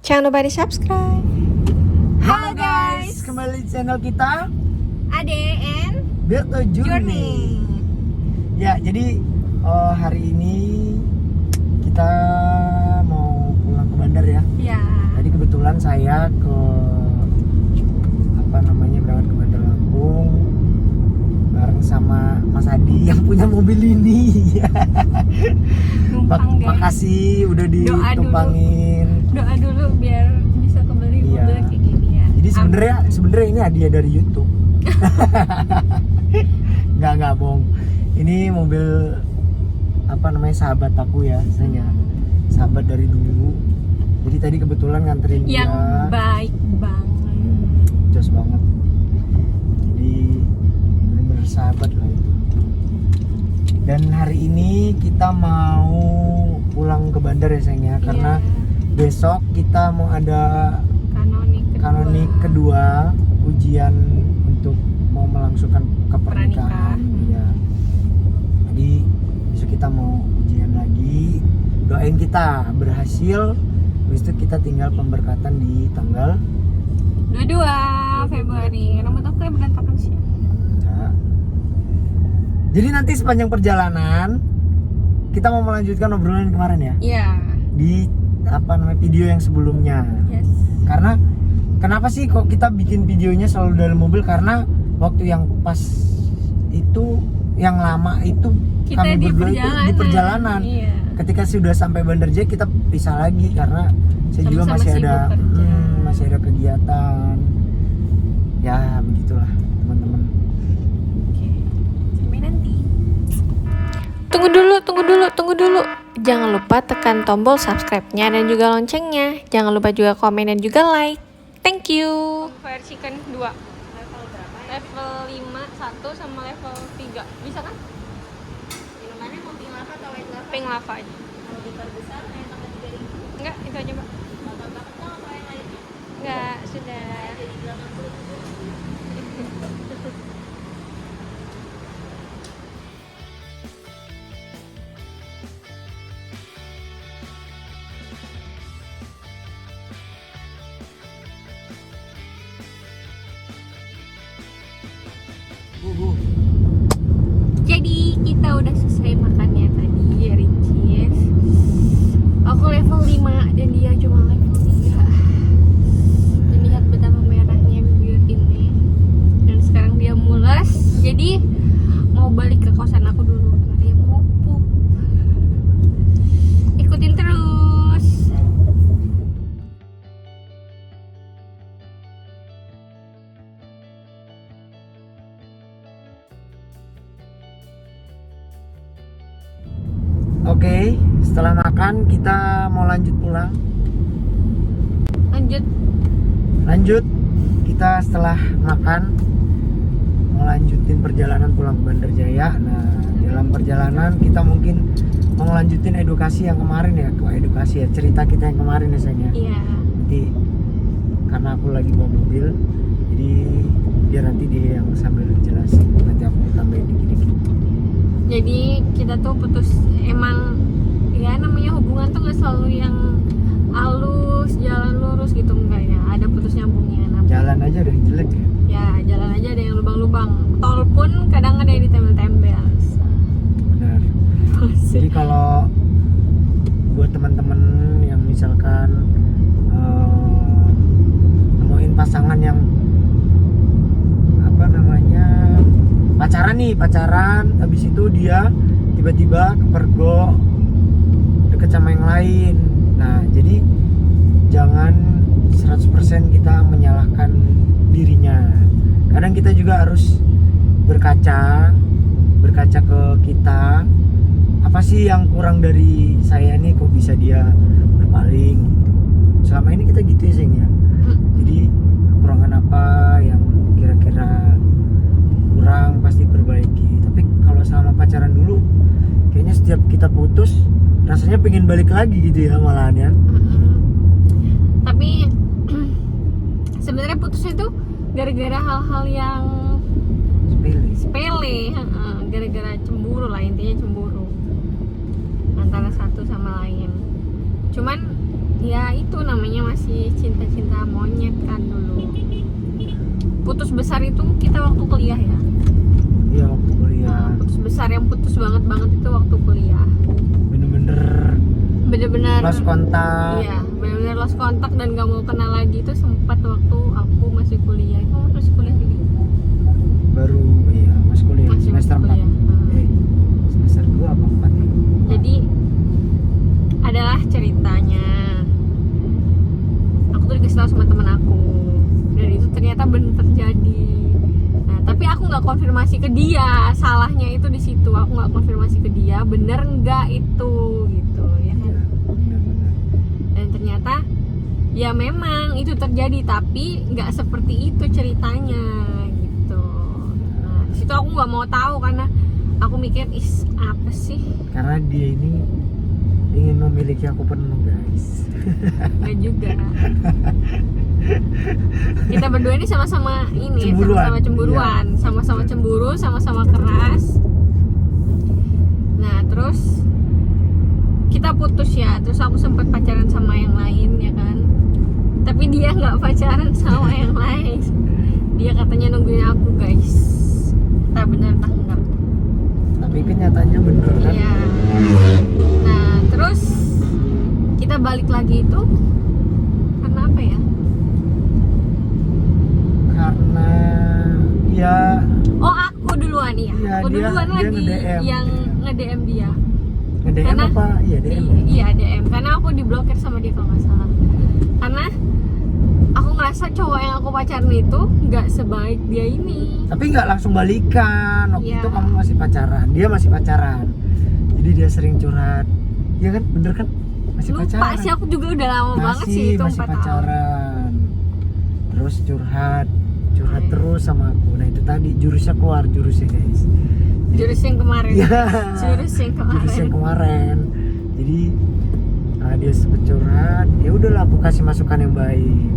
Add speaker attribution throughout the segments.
Speaker 1: Jangan lupa di subscribe.
Speaker 2: Halo guys, kembali di channel kita
Speaker 1: ADN
Speaker 2: Beto Journey. Ya, jadi hari ini kita mau pulang ke bandar ya.
Speaker 1: Ya.
Speaker 2: Tadi kebetulan saya berangkat ke Bandar Lampung bareng sama Mas Adi yang punya mobil ini.
Speaker 1: Numpang guys.
Speaker 2: Makasih udah ditumpangin.
Speaker 1: Doa dulu biar bisa kembali mobil kayak gini ya.
Speaker 2: Jadi sebenarnya ini hadiah dari YouTube. Nggak bohong. Ini mobil sahabat aku ya, saya sahabat dari dulu. Jadi tadi kebetulan nganterin
Speaker 1: yang
Speaker 2: dia.
Speaker 1: Baik banget.
Speaker 2: Jos banget. Jadi benar-benar sahabat lah itu. Dan hari ini kita mau pulang ke bandar ya sayangnya, karena besok kita mau ada kanonik kedua ujian untuk mau melangsungkan kepernikahan. Iya. Jadi besok kita mau ujian lagi. Doain kita berhasil. Habis itu kita tinggal pemberkatan di tanggal
Speaker 1: 22 Februari. Rambut aku kayak berantakan sih.
Speaker 2: Ya. Jadi nanti sepanjang perjalanan kita mau melanjutkan obrolan kemarin ya.
Speaker 1: Iya.
Speaker 2: Di video yang sebelumnya.
Speaker 1: Yes.
Speaker 2: Karena kenapa sih kok kita bikin videonya selalu dalam mobil? Karena waktu yang pas itu, yang lama itu
Speaker 1: kita
Speaker 2: kami
Speaker 1: di
Speaker 2: berdua itu di perjalanan.
Speaker 1: Iya.
Speaker 2: Ketika sudah sampai Bandar Jaya kita pisah lagi karena saya juga masih ada kegiatan. Ya begitulah teman-teman.
Speaker 1: Oke. Sampai nanti. Tunggu dulu. Jangan lupa tekan tombol subscribe-nya dan juga loncengnya. Jangan lupa juga komen dan juga like. Thank you. Versikan 2. Level berapa? Level 5, 1 sama level 3. Bisa kan?
Speaker 3: Minumannya mau pink lava atau white lava?
Speaker 1: Pink lava aja.
Speaker 3: Kalau liter besar yang tambah 3.000.
Speaker 1: Enggak, itu aja, Mbak.
Speaker 3: Bakal banget dong apa yang lainnya?
Speaker 1: Enggak, sudah.
Speaker 3: Jadi 80.
Speaker 1: Jadi kita udah selesai makannya tadi ya, Ricis. Aku level 5 dan dia cuma level 3. Dan lihat betapa merahnya bibir ini. Dan sekarang dia mules. Jadi mau balik ke kosan aku dulu karena dia mau pup. Ikutin terus.
Speaker 2: Oke, setelah makan kita mau lanjut pulang. Lanjut. Kita setelah makan mau lanjutin perjalanan pulang ke Bandar Jaya. Nah, dalam perjalanan kita mungkin mau lanjutin edukasi yang kemarin ya, cerita kita yang kemarin ya sayang ya.
Speaker 1: Iya.
Speaker 2: Nanti karena aku lagi bawa mobil, jadi biar nanti dia yang sambil jelasin, nanti aku tambahin dikit-dikit.
Speaker 1: Jadi kita tuh putus, emang ya namanya hubungan tuh gak selalu yang halus, jalan lurus gitu, enggak ya, ada putus nyambungnya.
Speaker 2: Jalan aja udah jelek ya.
Speaker 1: Ya jalan aja ada yang lubang-lubang, tol pun kadang ada yang ditembel-tembel.
Speaker 2: Benar. Jadi kalau buat teman-teman yang misalkan nemuin pasangan yang pacaran, habis itu dia tiba-tiba kepergok deket sama yang lain. Nah, jadi jangan 100% kita menyalahkan dirinya. Kadang kita juga harus berkaca ke kita. Apa sih yang kurang dari saya nih, kok bisa dia berpaling? Selama ini kita gitu ya, Sing ya. Jadi kekurangan apa yang kira-kira kurang pasti perbaiki. Tapi kalau selama pacaran dulu kayaknya setiap kita putus rasanya pengen balik lagi gitu ya malahan ya.
Speaker 1: Tapi sebenarnya putusnya tuh gara-gara hal-hal yang sepele, gara-gara cemburu lah, intinya cemburu antara satu sama lain. Cuman Ya itu namanya masih cinta-cinta monyet kan dulu. Putus besar itu kita waktu kuliah ya.
Speaker 2: Iya waktu kuliah.
Speaker 1: Putus besar yang putus banget itu waktu kuliah. Bener-bener
Speaker 2: Lost kontak.
Speaker 1: Iya, bener-bener lost kontak dan gak mau kenal lagi. Itu sempat waktu aku masih kuliah. Kamu masih kuliah juga?
Speaker 2: Baru iya masih kuliah
Speaker 1: Masih
Speaker 2: semester 4.
Speaker 1: kuliah.
Speaker 2: Semester 2 apa 4 ya?
Speaker 1: Jadi adalah ceritanya. Aku tuh dikasih tahu sama teman aku. Dan itu ternyata benar terjadi. Nah, tapi aku nggak konfirmasi ke dia. Salahnya itu di situ. Aku nggak konfirmasi ke dia. Bener nggak itu gitu ya kan?
Speaker 2: Iya, benar-benar.
Speaker 1: Dan ternyata ya memang itu terjadi. Tapi nggak seperti itu ceritanya gitu. Nah, di situ aku nggak mau tahu karena aku mikir apa sih?
Speaker 2: Karena dia ini ingin memiliki aku penuh guys.
Speaker 1: Nggak juga. Kita berdua ini sama-sama ini
Speaker 2: Cemburuan.
Speaker 1: sama-sama cemburuan, sama-sama cemburu, sama-sama keras. Nah terus kita putus ya, terus aku sempat pacaran sama yang lain ya kan. Tapi dia nggak pacaran sama yang lain. Dia katanya nungguin aku guys. Tak benar tak enggak.
Speaker 2: Tapi kenyataannya bener kan?
Speaker 1: Iya. Nah terus kita balik lagi itu karena apa ya?
Speaker 2: Karena ya
Speaker 1: Oh aku duluan ya.
Speaker 2: Iya,
Speaker 1: Aku
Speaker 2: dia
Speaker 1: duluan lagi
Speaker 2: nge-DM.
Speaker 1: yang nge-DM dia.
Speaker 2: nge-DM
Speaker 1: Karena-
Speaker 2: apa? Iya DM.
Speaker 1: Iya DM. Karena aku diblokir sama dia kalau nggak salah. Karena aku ngerasa cowok yang aku pacaran itu nggak sebaik dia ini.
Speaker 2: Tapi nggak langsung balikan. Waktu
Speaker 1: Iya.
Speaker 2: itu kamu masih pacaran, dia masih pacaran. Jadi dia sering curhat. Iya kan? Bener kan? Masih
Speaker 1: Lupa
Speaker 2: pacaran.
Speaker 1: sih aku juga udah lama banget sih itu
Speaker 2: masih
Speaker 1: 4 tahun.
Speaker 2: pacaran. Terus curhat
Speaker 1: Iya.
Speaker 2: terus sama aku. Nah itu tadi jurusnya keluar jurusnya guys.
Speaker 1: Jurus yang kemarin.
Speaker 2: Iya.
Speaker 1: Jurus yang kemarin.
Speaker 2: Jurus yang kemarin. Jadi dia sempet curhat. Ya udahlah aku kasih masukan yang baik.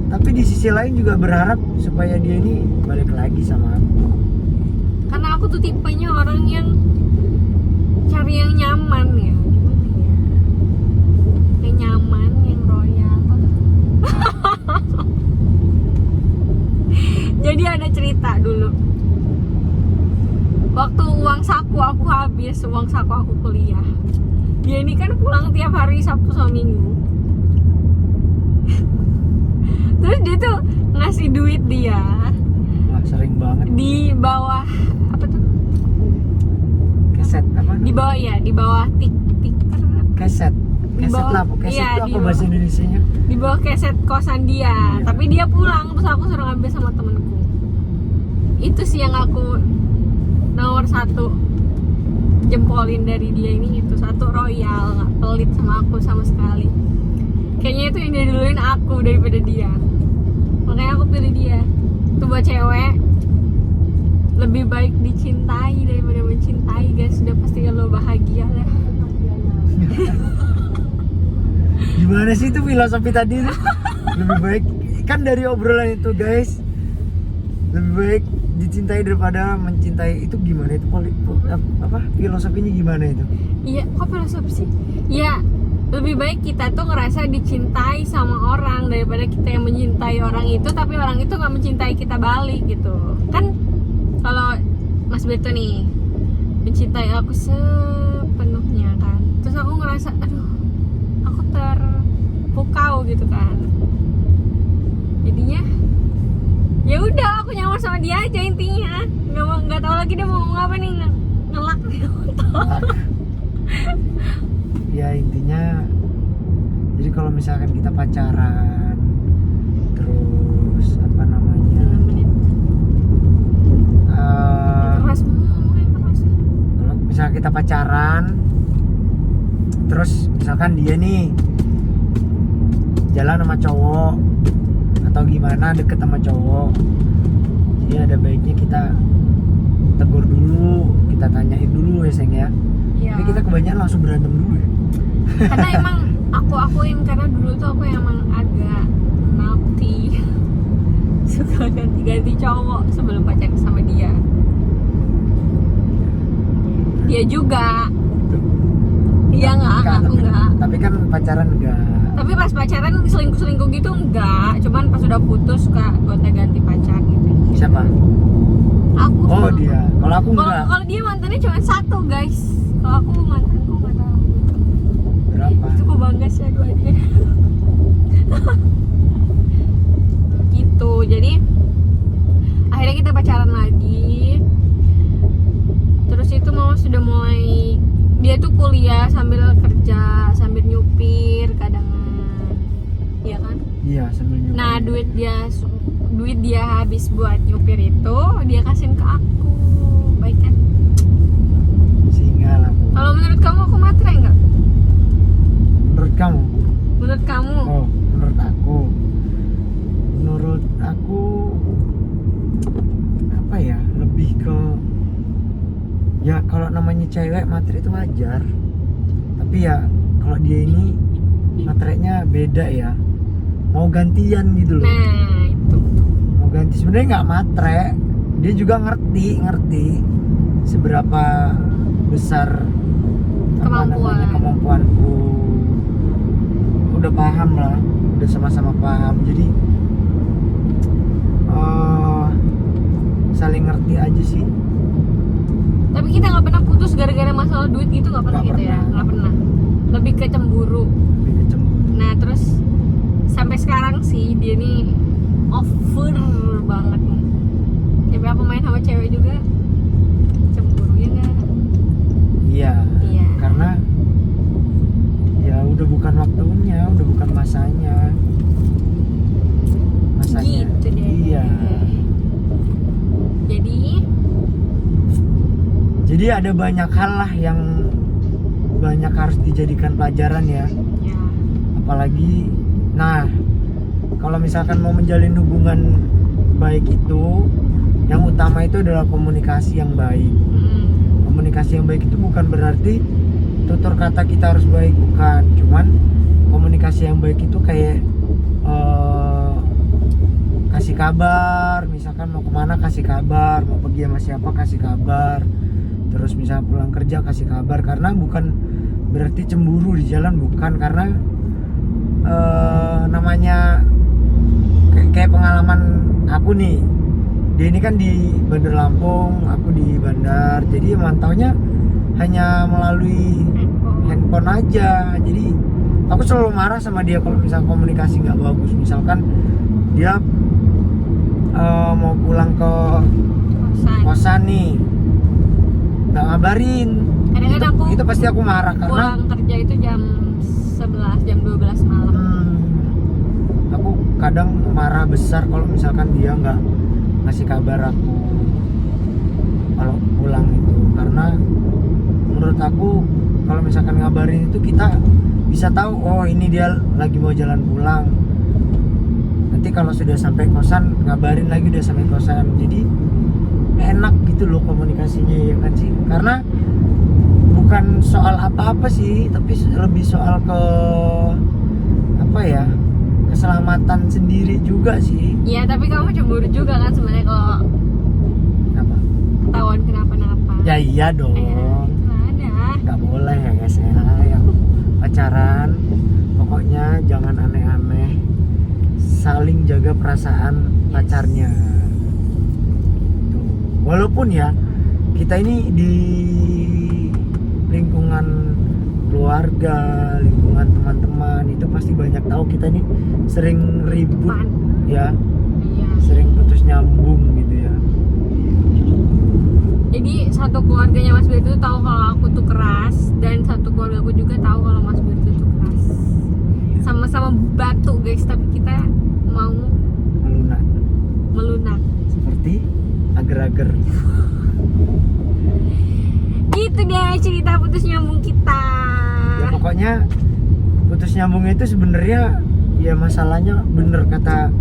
Speaker 2: Tapi di sisi lain juga berharap supaya dia ini balik lagi sama aku.
Speaker 1: Karena aku tuh tipenya orang yang cari yang nyaman ya. Gimana ya? Yang nyaman, yang royal. Jadi ada cerita dulu. Waktu uang saku aku habis, uang saku aku kuliah. Dia ini kan pulang tiap hari Sabtu sama Minggu. Terus dia tuh ngasih duit dia
Speaker 2: Wah sering banget.
Speaker 1: di bawah apa tuh?
Speaker 2: Keset apa?
Speaker 1: Di bawah ya, di bawah tiker.
Speaker 2: Keset.
Speaker 1: Di
Speaker 2: Keset
Speaker 1: bawah-
Speaker 2: lah. Keset
Speaker 1: iya,
Speaker 2: itu
Speaker 1: di
Speaker 2: apa
Speaker 1: bawah.
Speaker 2: bahasa Indonesianya?
Speaker 1: Di bawah keset kosan dia.
Speaker 2: Iya.
Speaker 1: Tapi dia pulang terus aku suruh ngambil sama temenku. Itu sih yang aku nomor 1 jempolin dari dia ini, itu satu royal, nggak pelit sama aku sama sekali. Kayaknya itu yang dia duluin aku daripada dia. Makanya aku pilih dia. Itu buat cewek lebih baik dicintai daripada mencintai guys. Sudah pasti lo bahagia lah.
Speaker 2: Gimana sih itu filosofi tadi tuh? Lebih baik kan dari obrolan itu guys. Lebih baik dicintai daripada mencintai, itu gimana itu apa filosofinya gimana itu?
Speaker 1: Iya, kok filosofi sih? Ya, lebih baik kita tuh ngerasa dicintai sama orang daripada kita yang mencintai orang itu tapi orang itu nggak mencintai kita balik gitu. Kan kalau Mas Beto nih mencintai aku sepenuhnya kan, terus aku ngerasa aduh aku terpukau gitu kan. Jadinya ya udah aku nyaman sama dia aja intinya. Nggak tahu lagi dia mau ngomong apa nih, ngelak nih.
Speaker 2: Ya intinya jadi kalau misalkan kita pacaran terus apa namanya
Speaker 1: Keras ngomong keras.
Speaker 2: kalau misalkan kita pacaran terus misalkan dia nih jalan sama cowok atau gimana deket sama cowok, jadi ada baiknya kita tegur dulu, kita tanyain dulu ya sayang ya.
Speaker 1: Iya.
Speaker 2: Tapi kita kebanyakan langsung berantem dulu ya.
Speaker 1: Karena emang aku akuin karena dulu tuh aku emang agak naughty. Suka ganti-ganti cowok sebelum pacaran sama dia. Dia juga Iya enggak, aku enggak.
Speaker 2: Tapi kan pacaran enggak.
Speaker 1: Tapi pas pacaran selingkuh gitu enggak. Cuman pas udah putus suka gonta-ganti pacar gitu.
Speaker 2: Siapa?
Speaker 1: Aku.
Speaker 2: Oh dia. Kalau aku enggak.
Speaker 1: Kalau dia mantannya cuma satu guys. Kalau aku mantanku nggak tahu.
Speaker 2: Berapa?
Speaker 1: Itu aku bangga sih dua-duanya. Gitu. Jadi akhirnya kita pacaran lagi. Terus itu mama sudah mulai, dia tuh kuliah sambil kerja, sambil nyupir kadangan. Iya kan?
Speaker 2: Iya sambil nyupir.
Speaker 1: Nah, duit dia habis buat nyupir itu dia kasihin ke aku. Baik kan?
Speaker 2: Singa lah Bu.
Speaker 1: Kalau menurut kamu aku matre nggak?
Speaker 2: Menurut kamu?
Speaker 1: Menurut kamu?
Speaker 2: Oh, menurut aku. Menurut aku apa ya? Lebih ke ya kalau namanya cewek matre itu wajar. Tapi ya kalau dia ini matrenya beda ya. Mau gantian gitu loh.
Speaker 1: Nah, itu.
Speaker 2: Mau ganti sebenarnya nggak matre. Dia juga ngerti seberapa besar kemampuanku. Udah paham lah, udah sama-sama paham. Jadi saling ngerti aja sih.
Speaker 1: Tapi kita nggak pernah putus gara-gara masalah duit gitu, nggak pernah
Speaker 2: Nggak
Speaker 1: gitu ya,
Speaker 2: pernah.
Speaker 1: nggak pernah. Lebih ke cemburu.
Speaker 2: Lebih ke cemburu.
Speaker 1: Nah terus sampai sekarang sih dia nih over banget nih. Tapi aku main sama cewek juga cemburu ya nggak?
Speaker 2: Iya.
Speaker 1: Iya.
Speaker 2: Karena ya udah bukan waktunya, udah bukan masanya.
Speaker 1: Gitu deh.
Speaker 2: Iya. Jadi ada banyak hal lah yang banyak harus dijadikan pelajaran ya.
Speaker 1: Ya.
Speaker 2: Apalagi, nah kalau misalkan mau menjalin hubungan baik itu, yang utama itu adalah komunikasi yang baik. Komunikasi yang baik itu bukan berarti tutur kata kita harus baik, bukan. Cuman komunikasi yang baik itu kayak kasih kabar, misalkan mau kemana kasih kabar, mau pergi sama siapa kasih kabar, terus misalnya pulang kerja kasih kabar. Karena bukan berarti cemburu di jalan, bukan. Karena namanya kayak pengalaman aku nih, dia ini kan di Bandar Lampung, aku di Bandar, jadi mantaunya hanya melalui handphone aja. Jadi aku selalu marah sama dia kalau misalnya komunikasi nggak bagus. Misalkan dia mau pulang ke kosan nih, nggak ngabarin,
Speaker 1: Kadang-kadang aku
Speaker 2: itu pasti aku marah karena
Speaker 1: pulang kerja itu jam 11, jam 12 malam.
Speaker 2: Aku kadang marah besar kalau misalkan dia nggak ngasih kabar aku kalau pulang itu. Karena menurut aku kalau misalkan ngabarin itu kita bisa tahu, oh ini dia lagi mau jalan pulang. Nanti kalau sudah sampai kosan ngabarin lagi udah sampai kosan. Jadi enak gitu loh komunikasinya ya kan sih. Karena bukan soal apa-apa sih, tapi lebih soal ke apa ya, keselamatan sendiri juga sih.
Speaker 1: Iya, tapi kamu cemburu juga kan sebenarnya kalau
Speaker 2: Apa?
Speaker 1: ketahuan kenapa-napa.
Speaker 2: Ya iya dong.
Speaker 1: Ada.
Speaker 2: Nggak boleh ya guys ya, yang pacaran pokoknya jangan aneh-aneh, saling jaga perasaan pacarnya. Tuh. Walaupun ya kita ini di lingkungan keluarga, lingkungan teman-teman, itu pasti banyak tahu kita nih sering ribut ya,
Speaker 1: Iya.
Speaker 2: sering putus nyambung gitu ya.
Speaker 1: Jadi satu keluarganya Mas Bir itu tahu kalau aku tuh keras, dan satu keluarga aku juga tahu kalau Mas Bir itu tuh keras. Sama-sama batu guys, tapi kita mau melunak.
Speaker 2: Seperti agar-agar.
Speaker 1: Gitu deh cerita putus nyambung kita.
Speaker 2: Ya pokoknya putus nyambung itu sebenarnya ya masalahnya bener kata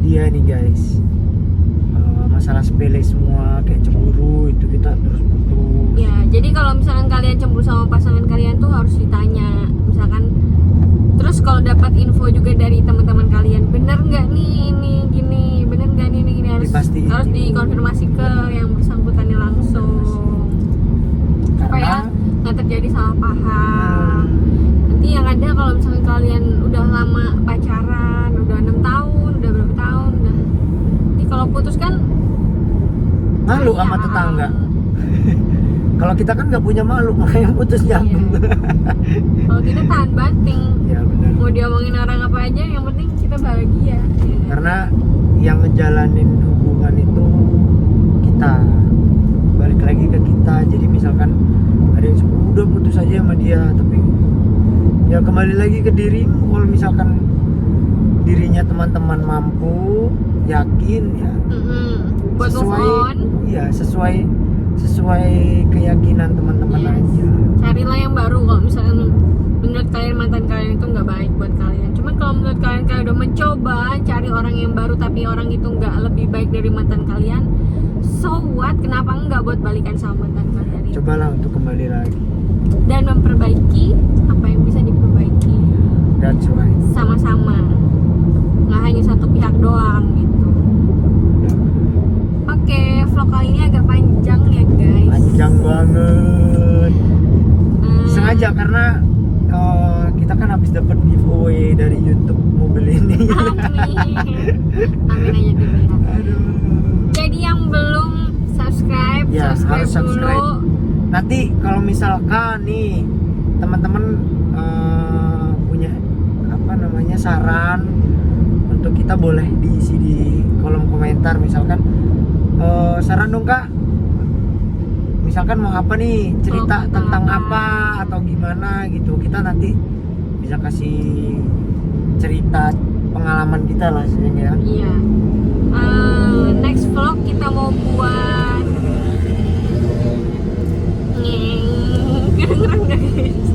Speaker 2: dia nih guys. Masalah sepele semua kayak cemburu itu kita terus putus.
Speaker 1: Ya, jadi kalau misalkan kalian cemburu sama pasangan kalian tuh harus ditanya, misalkan. Terus kalau dapat info juga dari teman-teman kalian, bener nggak nih ini gini, bener nggak nih ini gini, harus dikonfirmasi ke yang bersangkutannya langsung, supaya
Speaker 2: Karena
Speaker 1: nggak terjadi salah salah paham. Nanti yang ada kalau misalnya kalian udah lama pacaran, udah 6 tahun, udah berapa tahun, udah. Nanti kalau putus kan
Speaker 2: Malu sama
Speaker 1: sayang.
Speaker 2: tetangga. Kalau kita kan nggak punya malu, makanya putus nyambung.
Speaker 1: Kalau kita tahan banting,
Speaker 2: Ya benar.
Speaker 1: mau diomongin orang apa aja, yang penting kita bahagia.
Speaker 2: Karena yang ngejalanin hubungan itu kita, balik lagi ke kita. Jadi misalkan ada yang suka, udah putus aja sama dia, tapi ya kembali lagi ke dirimu. Kalau misalkan dirinya teman-teman mampu, yakin ya
Speaker 1: Buat move on,
Speaker 2: iya sesuai keyakinan teman-teman
Speaker 1: Yes.
Speaker 2: aja.
Speaker 1: carilah yang baru. Kalau misalnya menurut kalian mantan kalian itu nggak baik buat kalian, cuman kalau menurut kalian udah mencoba cari orang yang baru tapi orang itu nggak lebih baik dari mantan kalian, so what, kenapa nggak buat balikan sama mantan kalian itu?
Speaker 2: Cobalah untuk kembali lagi.
Speaker 1: Dan memperbaiki apa yang bisa diperbaiki
Speaker 2: That's right.
Speaker 1: sama-sama, nggak hanya satu pihak doang gitu. Oke, vlog kali ini agak panjang ya guys.
Speaker 2: Panjang banget.
Speaker 1: Hmm,
Speaker 2: Sengaja karena kita kan habis dapat giveaway dari YouTube mobil ini.
Speaker 1: Amin. Amin aja dulu ya.
Speaker 2: Aduh.
Speaker 1: Jadi yang belum subscribe,
Speaker 2: Ya, harus subscribe.
Speaker 1: dulu.
Speaker 2: Nanti kalau misalkan nih teman-teman punya apa namanya saran untuk kita, boleh diisi di kolom komentar. Misalkan saran dong Kak, misalkan mau apa nih, cerita
Speaker 1: Mau
Speaker 2: tentang
Speaker 1: apa?
Speaker 2: apa atau gimana gitu, kita nanti bisa kasih cerita pengalaman kita lah ya.
Speaker 1: Iya. Next vlog kita mau buat kedengeran guys.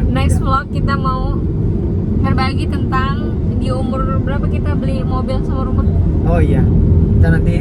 Speaker 1: Next vlog kita mau berbagi tentang di umur berapa kita beli mobil sama rumah.
Speaker 2: Oh iya, kita nanti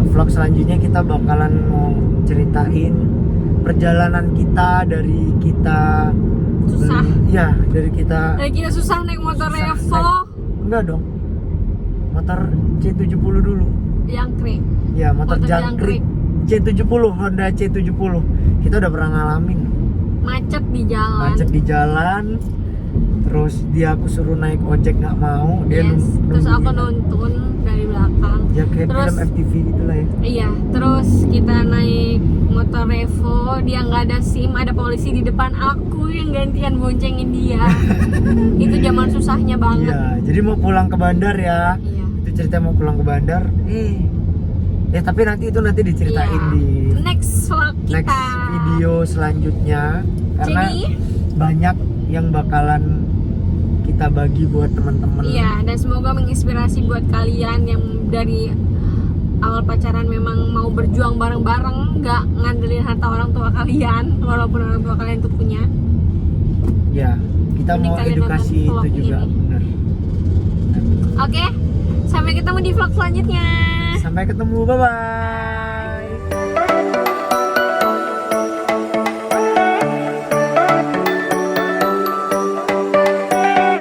Speaker 2: vlog selanjutnya kita bakalan mau ceritain perjalanan kita dari kita
Speaker 1: Susah.
Speaker 2: ya dari kita
Speaker 1: Dari kita susah naik motor
Speaker 2: Susah
Speaker 1: Revo
Speaker 2: enggak dong, motor C70 dulu
Speaker 1: yang krik.
Speaker 2: ya, motor
Speaker 1: Motor
Speaker 2: jangkrik C70, Honda C70. Kita udah pernah ngalamin
Speaker 1: Macet di jalan.
Speaker 2: macet di jalan, terus dia aku suruh naik ojek nggak mau, dia
Speaker 1: Yes. Terus aku
Speaker 2: nungguin.
Speaker 1: nuntun dari belakang.
Speaker 2: Ya kayak
Speaker 1: Terus
Speaker 2: film FTV gitulah ya.
Speaker 1: Iya, terus kita naik motor Revo, dia nggak ada SIM, ada polisi di depan, aku yang gantian boncengin dia. Itu zaman susahnya banget.
Speaker 2: Iya, jadi mau pulang ke bandar ya.
Speaker 1: Iya.
Speaker 2: Itu cerita mau pulang ke bandar. Tapi nanti diceritain
Speaker 1: Iya.
Speaker 2: di
Speaker 1: Next vlog kita.
Speaker 2: next video selanjutnya, karena
Speaker 1: Jadi,
Speaker 2: banyak yang bakalan kita bagi buat teman-teman.
Speaker 1: iya, dan semoga menginspirasi buat kalian yang dari awal pacaran memang mau berjuang bareng-bareng, nggak ngandelin harta orang tua kalian, walaupun orang tua kalian tuh punya.
Speaker 2: Ya, kita
Speaker 1: Mending
Speaker 2: mau
Speaker 1: kalian
Speaker 2: edukasi
Speaker 1: nonton vlog
Speaker 2: itu juga,
Speaker 1: ini.
Speaker 2: benar.
Speaker 1: Oke, sampai ketemu di vlog selanjutnya.
Speaker 2: Sampai ketemu, bye bye.